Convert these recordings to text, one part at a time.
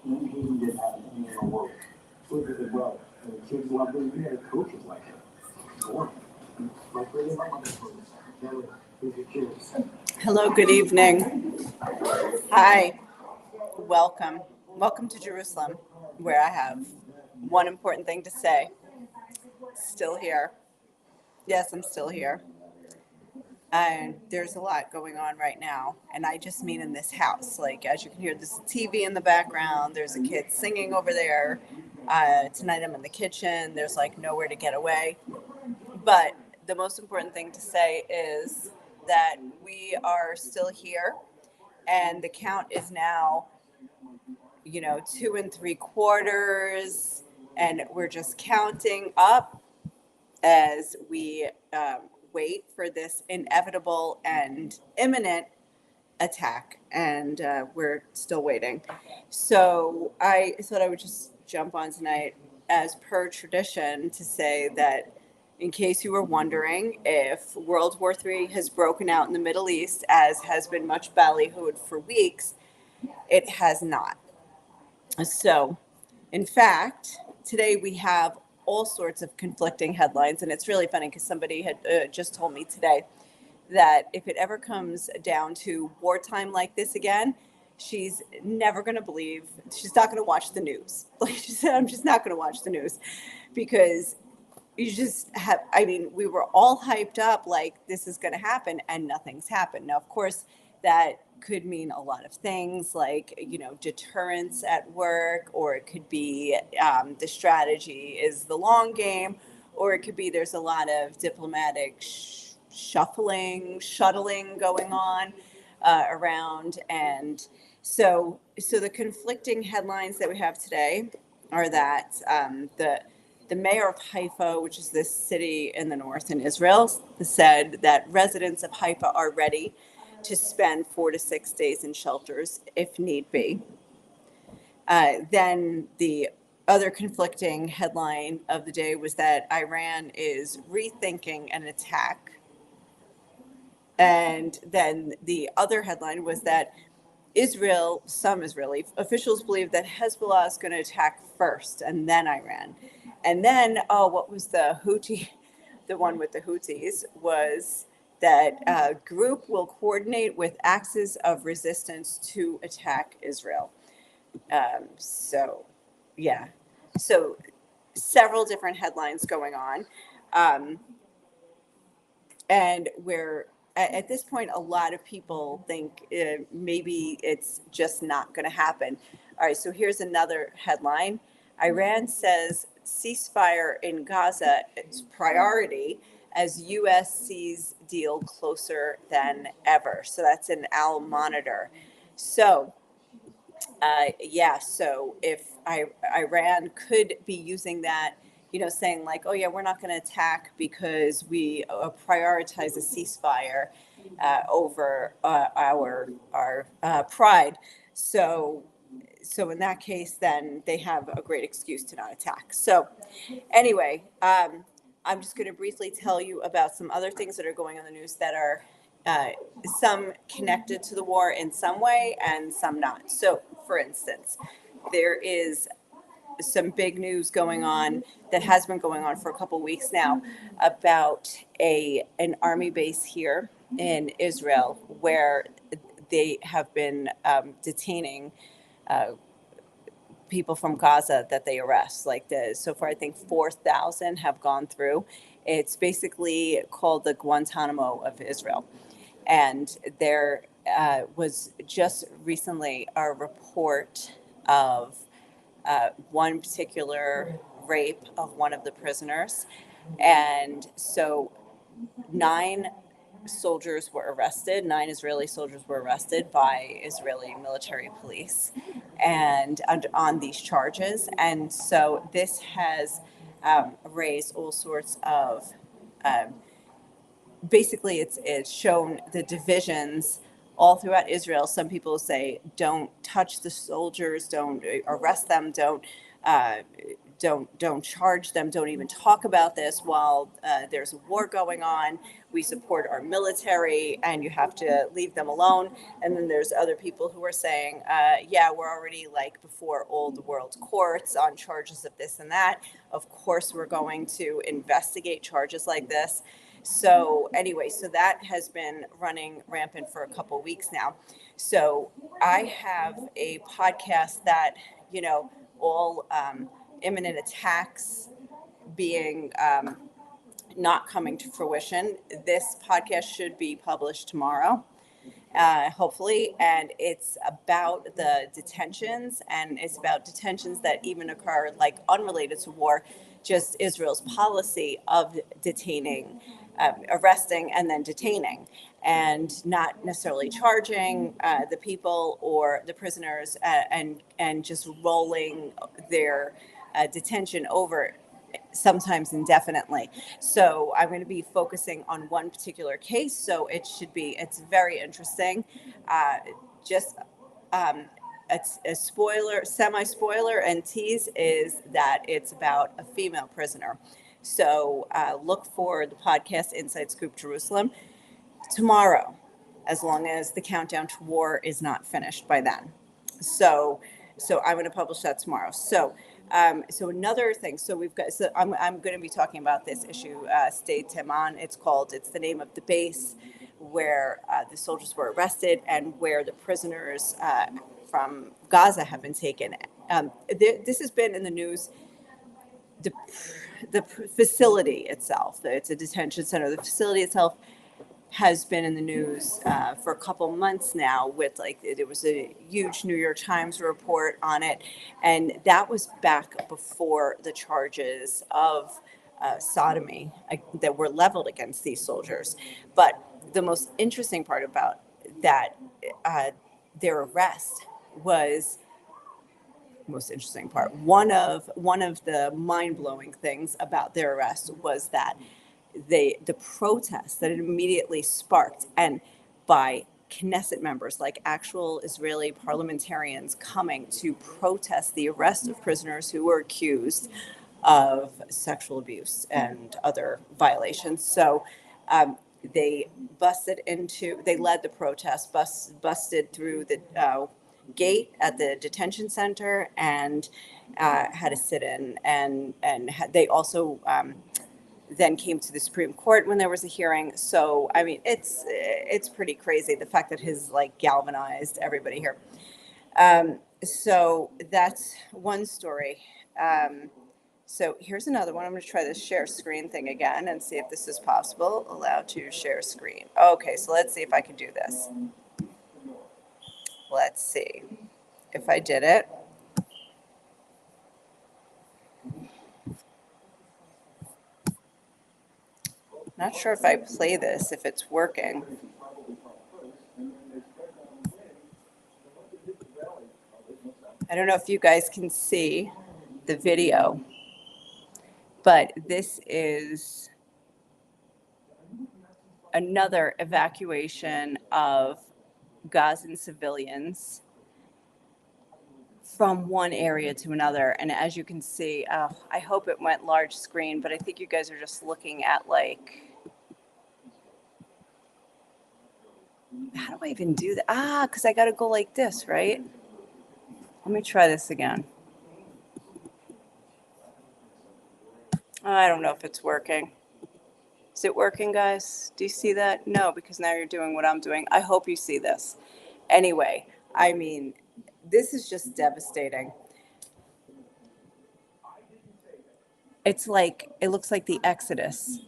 Maybe he didn't have any more work. Look at it well. And the kids love it. We had coaches like that. Like really love it. Hello, good evening. Hi, welcome. Welcome to Jerusalem, where I have one important thing to say. Still here. Yes, I'm still here. And there's a lot going on right now. And I just mean in this house. Like, as you can hear, there's a TV in the background. There's a kid singing over there. Tonight I'm in the kitchen. There's like nowhere to get away. But the most important thing to say is that we are still here. And the count is now, 2 3/4. And we're just counting up as we wait for this inevitable and imminent attack, and we're still waiting. So I thought I would just jump on tonight, as per tradition, to say that in case you were wondering if World War III has broken out in the Middle East, as has been much ballyhooed for weeks, it has not. So, in fact, today we have all sorts of conflicting headlines, and it's really funny because somebody had just told me today that if it ever comes down to wartime like this again, she's never going to believe, she's not going to watch the news. Like she said, I'm just not going to watch the news because you just have, we were all hyped up like this is going to happen and nothing's happened. Now, of course, that could mean a lot of things like, deterrence at work, or it could be the strategy is the long game, or it could be there's a lot of diplomatic shuttling going on around. And so the conflicting headlines that we have today are that the mayor of Haifa, which is this city in the north in Israel, said that residents of Haifa are ready to spend 4 to 6 days in shelters if need be. Then the other conflicting headline of the day was that Iran is rethinking an attack. And then the other headline was that some Israeli officials believe that Hezbollah is going to attack first and then Iran. And then, what was the one with the Houthis was that group will coordinate with axes of resistance to attack Israel. So several different headlines going on. And at this point, a lot of people think maybe it's just not going to happen. All right, so here's another headline. Iran says ceasefire in Gaza is priority as U.S. sees deal closer than ever. So that's an Al Monitor. So, so if Iran could be using that, saying like, oh yeah, we're not going to attack because we prioritize a ceasefire over our pride. So in that case, then they have a great excuse to not attack. So anyway, I'm just going to briefly tell you about some other things that are going on in the news that are some connected to the war in some way and some not. So, for instance, there is some big news going on that has been going on for a couple weeks now about an army base here in Israel where they have been detaining people from Gaza that they arrest. So far, I think 4,000 have gone through. It's basically called the Guantanamo of Israel. And there was just recently a report of one particular rape of one of the prisoners. And so 9 soldiers were arrested. 9 Israeli soldiers were arrested by Israeli military police and on these charges. And so this has raised all sorts of basically it's shown the divisions all throughout Israel. Some people say, don't touch the soldiers, don't arrest them, uh, don't charge them, don't even talk about this while there's a war going on. We support our military, and you have to leave them alone. And then there's other people who are saying, yeah, we're already like before all the world's courts on charges of this and that. Of course, we're going to investigate charges like this. So anyway, so that has been running rampant for a couple weeks now. So I have a podcast that, all imminent attacks being not coming to fruition. This podcast should be published tomorrow, hopefully, and it's about the detentions, and it's about detentions that even occur like unrelated to war, just Israel's policy of detaining, arresting, and then detaining, and not necessarily charging the people or the prisoners, and just rolling their detention over sometimes indefinitely. So I'm going to be focusing on one particular case. So it's very interesting. Just a spoiler, semi-spoiler and tease is that it's about a female prisoner. So look for the podcast Inside Scoop Jerusalem tomorrow, as long as the countdown to war is not finished by then. So, so I'm going to publish that tomorrow. So another thing. So we've got. So I'm going to be talking about this issue. Stay Teman. It's the name of the base where the soldiers were arrested and where the prisoners from Gaza have been taken. This has been in the news. The facility itself. It's a detention center. The facility itself has been in the news for a couple months now, with like there was a huge New York Times report on it, and that was back before the charges of sodomy that were leveled against these soldiers. But the most interesting part about that, their arrest was most interesting part. One of the mind-blowing things about their arrest was that the protests that it immediately sparked, and by Knesset members, like actual Israeli parliamentarians, coming to protest the arrest of prisoners who were accused of sexual abuse and other violations. So they they led the protest, busted through the gate at the detention center, and had a sit-in, and they also then came to the Supreme Court when there was a hearing. So I mean, it's pretty crazy, the fact that his like galvanized everybody here. So that's one story. So here's another one. I'm going to try this share screen thing again and see if this is possible. Allow to share screen. Okay, so let's see if I can do this. Let's see if I did it. Not sure if I play this, if it's working. I don't know if you guys can see the video, but this is another evacuation of Gazan civilians from one area to another. And as you can see, I hope it went large screen, but I think you guys are just looking at like, how do I even do that? Because I got to go like this, right? Let me try this again. I don't know if it's working. Is it working, guys? Do you see that? No, because now you're doing what I'm doing. I hope you see this. Anyway, I mean, this is just devastating. It's like, it looks like the Exodus,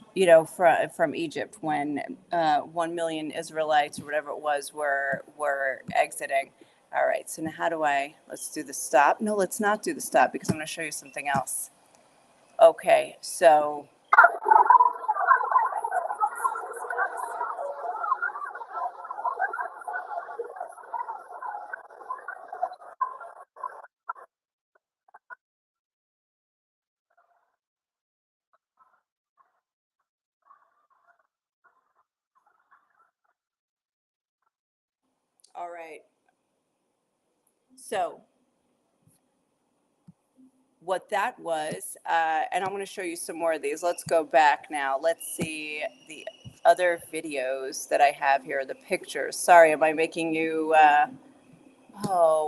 from Egypt, when 1 million Israelites or whatever it was were exiting. All right, so now let's do the stop. No, let's not do the stop, because I'm going to show you something else. Okay, so All right. So what that was, and I'm going to show you some more of these. Let's go back now. Let's see the other videos that I have here, the pictures. Sorry, am I making you,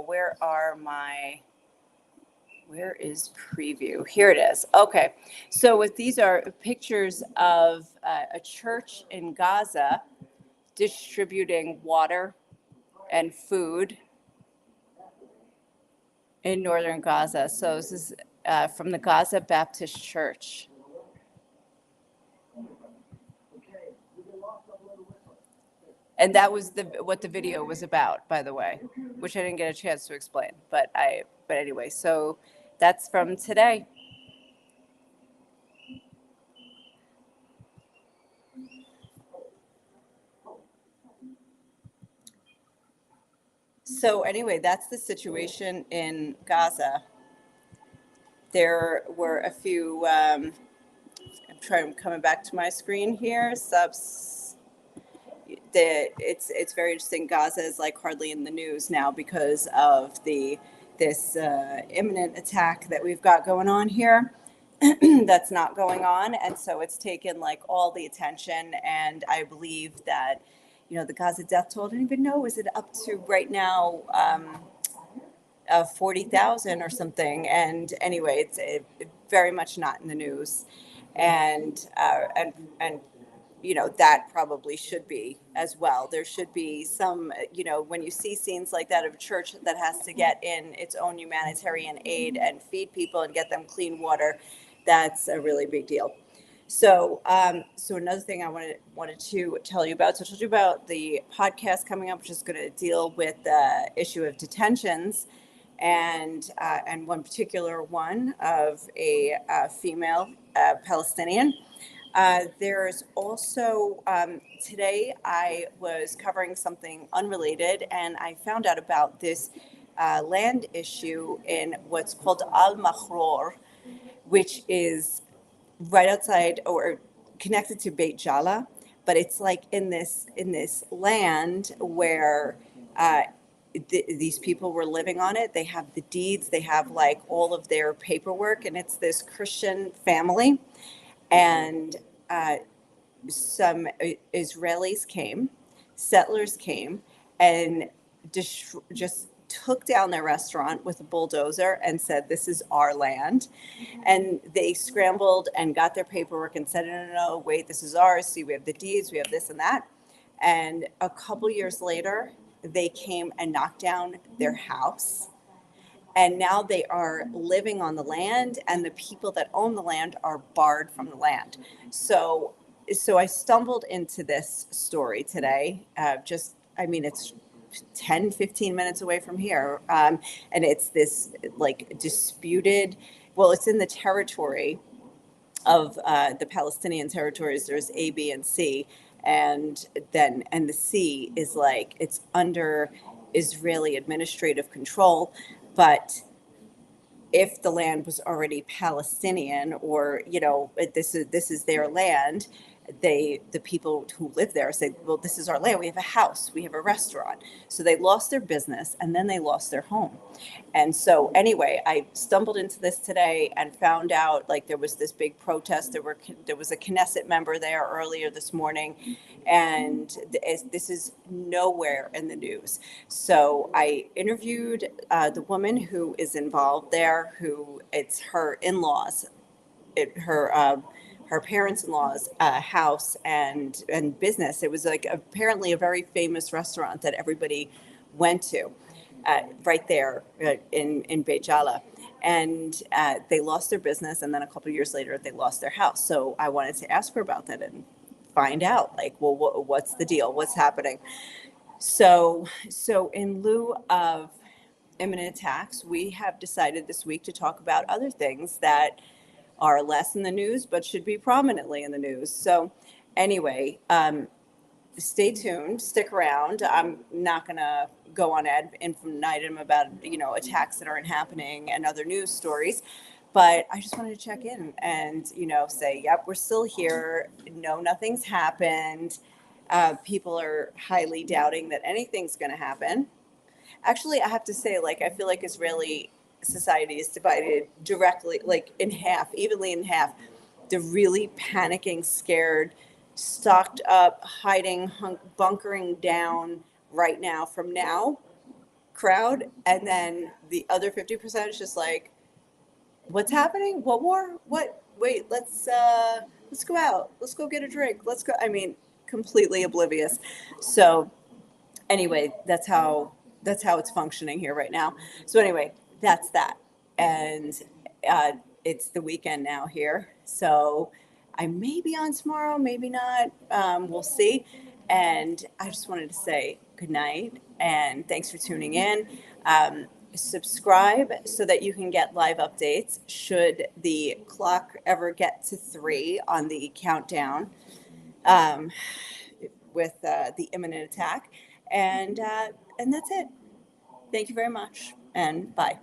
where is preview? Here it is. Okay. So what these are pictures of a church in Gaza distributing water and food in northern Gaza. So this is from the Gaza Baptist Church. And that was what the video was about, by the way, which I didn't get a chance to explain. But anyway, so that's from today. So anyway, that's the situation in Gaza. There were a few. I'm coming back to my screen here. It's very interesting. Gaza is like hardly in the news now because of this imminent attack that we've got going on here. That's not going on, and so it's taken like all the attention. And I believe that, the Gaza death toll, I don't even know, is it up to right now 40,000 or something? And anyway, it's very much not in the news, and that probably should be as well. There should be some, when you see scenes like that of a church that has to get in its own humanitarian aid and feed people and get them clean water, that's a really big deal. So another thing I wanted to tell you about. So I told you about the podcast coming up, which is going to deal with the issue of detentions, and one particular one of a female Palestinian. There's also, today I was covering something unrelated, and I found out about this land issue in what's called Al-Makhror, which is right outside or connected to Beit Jala, but it's like in this land where these people were living on it. They have the deeds, they have like all of their paperwork, and it's this Christian family. And some Israelis came, settlers came, and just took down their restaurant with a bulldozer and said, "This is our land." And they scrambled and got their paperwork and said, "No, wait, this is ours. See, we have the deeds, we have this and that." And a couple years later, they came and knocked down their house. And now they are living on the land, and the people that own the land are barred from the land. So I stumbled into this story today. It's 10, 15 minutes away from here. And it's this like disputed, well, it's in the territory of the Palestinian territories. There's A, B, and C. And the C is like, it's under Israeli administrative control. But if the land was already Palestinian, or this is their land, the people who live there say, "Well, this is our land. We have a house, we have a restaurant." So they lost their business, and then they lost their home. And so anyway, I stumbled into this today and found out like there was this big protest. There was a Knesset member there earlier this morning, and this is nowhere in the news. So I interviewed the woman who is involved there, who it's her in-laws, her parents-in-law's house and business. It was like apparently a very famous restaurant that everybody went to right there in Beit Jala. And they lost their business, and then a couple of years later, they lost their house. So I wanted to ask her about that and find out, like, well, what's the deal? What's happening? So in lieu of imminent attacks, we have decided this week to talk about other things that are less in the news, but should be prominently in the news. So anyway, stay tuned, stick around. I'm not going to go on ad infinitum about, attacks that aren't happening and other news stories, but I just wanted to check in and, say, yep, we're still here. No, nothing's happened. People are highly doubting that anything's going to happen. Actually, I have to say, like, I feel like Israeli society is divided directly, like in half, evenly in half. They're really panicking, scared, stocked up, hiding, bunkering down right now from now crowd. And then the other 50% is just like, what's happening? What war? What? Wait, let's go out. Let's go get a drink. Let's go. I mean, completely oblivious. So anyway, that's how it's functioning here right now. So anyway, that's that, and uh, it's the weekend now here. So I may be on tomorrow, maybe not. We'll see. And I just wanted to say good night and thanks for tuning in. Subscribe so that you can get live updates should the clock ever get to 3 on the countdown. Um, with the imminent attack. And that's it. Thank you very much, and bye.